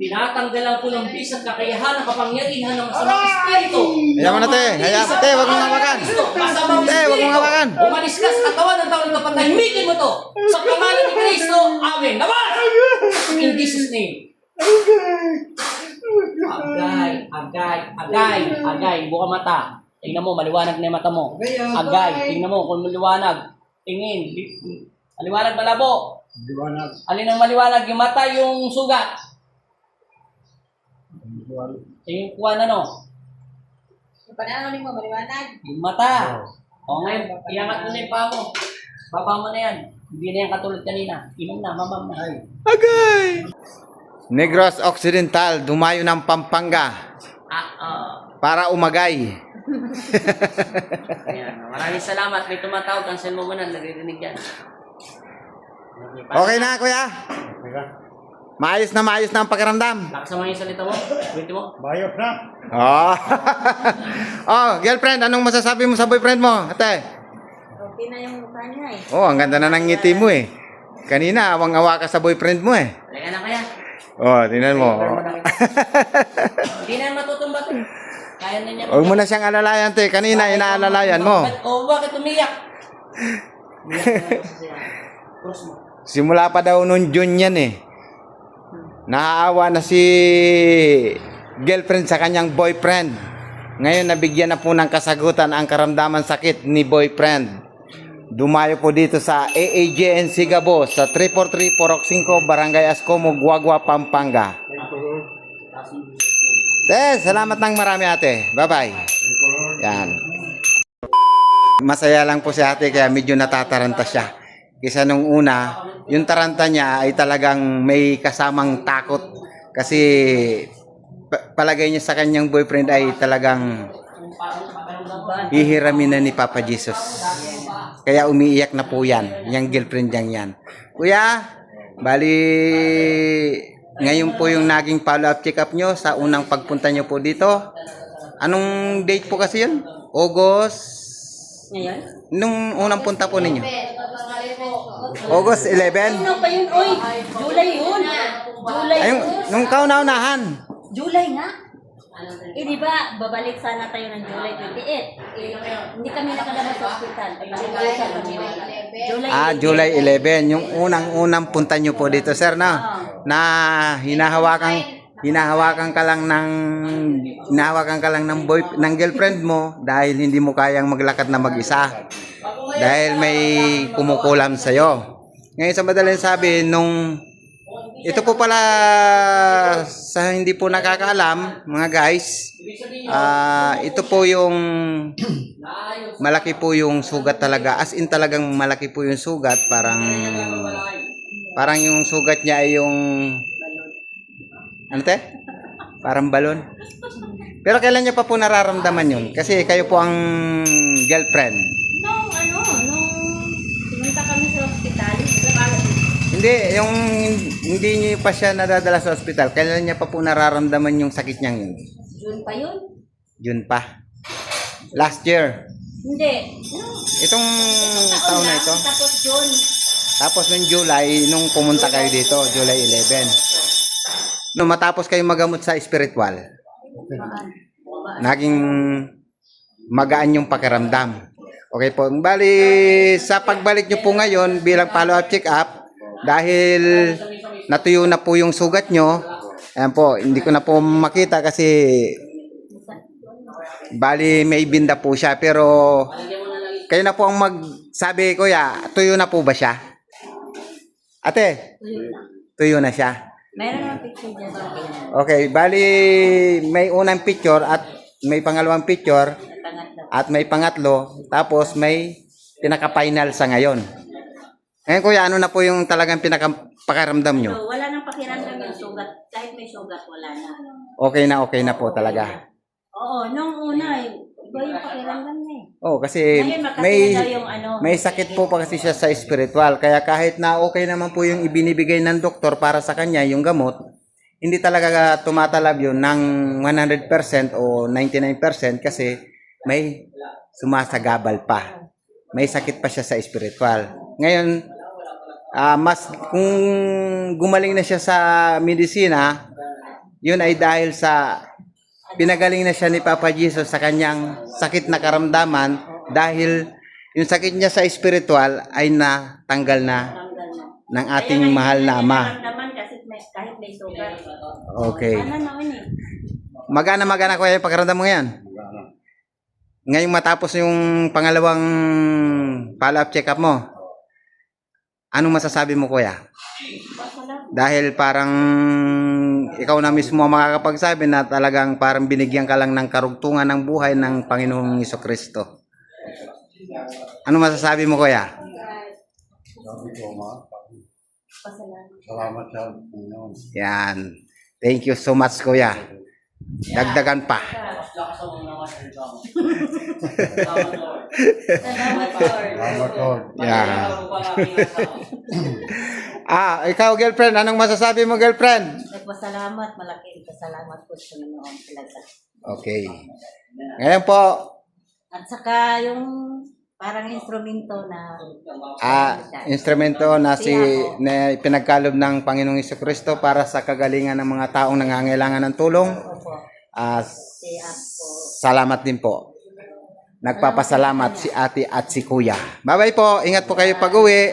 Tinatanggalan ko ng bis at kakayahan ng kapangyarihan ng masamang espiritu. Hayaan mo na, te. Hayaan mo, te. Huwag mong hawakan. Masamang Te, huwag mong hawakan. Umalis ka sa katawan ng taong kapatahimikin mo to. Sa pangalan ni Kristo. Amen. Labas! In Jesus' name. Agay. Buka mata. Tingnan mo, maliwanag na yung mata mo. Agay. Tingnan mo kung maliwanag. Tingin. Maliwanag, malabo. Alin ang maliwanag? Yung mata, yung sugat. Yung kuwan ano? Yung pananalig mo, maliwanag. Yung mata. O ngayon, iangat mo na yung paa mo. Baba mo na yan. Hindi na yan katulad kanina. Inom na, mamam na. Agay! Negros Occidental, dumayo ng Pampanga para umagay. Ayan. Maraming salamat. May tumatawag. Cancel mo muna. Naririnig yan. Okay na, kuya? Maayos na ang pakiramdam. Lakas naman yung salita mo. Kwento mo. Bayos na. Oh. Oh, girlfriend, anong masasabi mo sa boyfriend mo, ate? Okay na yung mukha niya eh. Oh, ang ganda na ng ngiti mo eh. Kanina, awang-awa ka sa boyfriend mo eh. Halika na kaya. Oh, tingnan mo. Hindi na matutumba to. Kaya na niya. Huwag mo na siyang alalayan, te. Kanina, inaalalayan mo. Bakit umiyak? Cross mo. Simula pa daw noon June yan eh. Naaawa na si girlfriend sa kanyang boyfriend. Ngayon nabigyan na po ng kasagutan ang karamdaman sakit ni boyfriend. Dumayo po dito sa AAJN Sigabo sa 343-405 Barangay Ascomo, Guagua, Pampanga. Salamat ng marami, ate. Bye-bye. Yan. Masaya lang po si ate kaya medyo natataranta siya. Kaysa nung una, yung taranta niya ay talagang may kasamang takot. Kasi palagay niya sa kanyang boyfriend ay talagang hihiramin na ni Papa Jesus. Kaya umiiyak na po yan, yung girlfriend niyang yan. Kuya, bali ngayon po yung naging follow-up check-up nyo sa unang pagpunta nyo po dito. Anong date po kasi yun? August? Ngayon? Nung unang punta po ninyo? August 11? Ano pa yun? Oy, July yun. July Ay, yun. nung kauna-unahan. July nga. Eh di ba, babalik sana tayo ng July 28. Hindi kami nakalabas sa hospital. July 11. Yung unang-unang punta nyo po dito, sir, na hinahawakan ka lang ng ng girlfriend mo dahil hindi mo kayang maglakad na mag-isa. Dahil may kumukulam sa iyo. Ngayon sa madaling sabi ito po pala sa hindi po nakakaalam, mga guys, ito po yung malaki po yung sugat talaga. As in talagang malaki po yung sugat, parang yung sugat niya ay yung ano te? Parang balon. Pero kailan niya pa po nararamdaman yun? Kasi kayo po ang girlfriend. Nung pumunta kami sa hospital, Hindi niyo pa siya nadadala sa ospital. Kailan niya pa po nararamdaman yung sakit niyang yun? June pa yun? June pa. Last year. Hindi. Itong taon na ito. Tapos June. Tapos nung July, nung pumunta kayo dito, July 11. Nung matapos kayo magamot sa spiritual, naging magaan yung pakiramdam. Okay po. Bali, sa pagbalik nyo po ngayon bilang follow-up check-up, dahil natuyo na po yung sugat nyo, ayan po, hindi ko na po makita kasi bali may binda po siya. Pero kayo na po ang magsabi, kuya, tuyo na po ba siya? Ate, tuyo na siya. Meron ng picture dyan sa akin. Okay, bali may unang picture at may pangalawang picture at may pangatlo, tapos may pinaka-final sa ngayon. Ngayon kuya, ano na po yung talagang pinaka-pakiramdam nyo? So, wala nang pakiramdam yung sugat. Kahit may sugat, wala na. Okay na po talaga. Oo, nung una, iba yung pakiramdam niya eh. Oh, kasi Ngayon, makati na daw yung may sakit po pa kasi siya sa spiritual. Kaya kahit na okay naman po yung ibinibigay ng doktor para sa kanya, yung gamot, hindi talaga tumatalab yun ng 100% o 99% kasi may sumasagabal pa. May sakit pa siya sa spiritual. Ngayon, mas kung gumaling na siya sa medisina, yun ay dahil sa pinagaling na siya ni Papa Jesus sa kanyang sakit na karamdaman dahil yung sakit niya sa spiritual ay natanggal na Tanggal na. ng ating mahal na Ama. Naman kasi kahit may sugar. Okay. Ano naman eh. Magana kuya yung pakiramdam mo yan? Ngayong matapos yung pangalawang follow-up check-up mo, anong masasabi mo kuya? Dahil parang ikaw na mismo ang makakapagsabi na talagang parang binigyan ka lang ng karugtungan ng buhay ng Panginoong Jesucristo. Ano masasabi mo kuya? Sabi ko, salamat sa Panginoon. Yan. Thank you so much kuya. Dagdagan pa. Mas lakas ang mga salita mo. Salamat, Lord. Salamat, Lord. Yeah. Ikaw girlfriend, anong masasabi mo girlfriend? Nagpasalamat, malaking pasalamat po sa Panginoon talaga. Okay. Ngayon po, At saka yung parang instrumento na instrumento na na pinagkalob ng Panginoong Jesucristo para sa kagalingan ng mga taong nangangailangan ng tulong. Opo. S- Si Apo. Salamat din po. Nagpapasalamat si ate at si kuya. Bye-bye po. Ingat po kayo pag-uwi.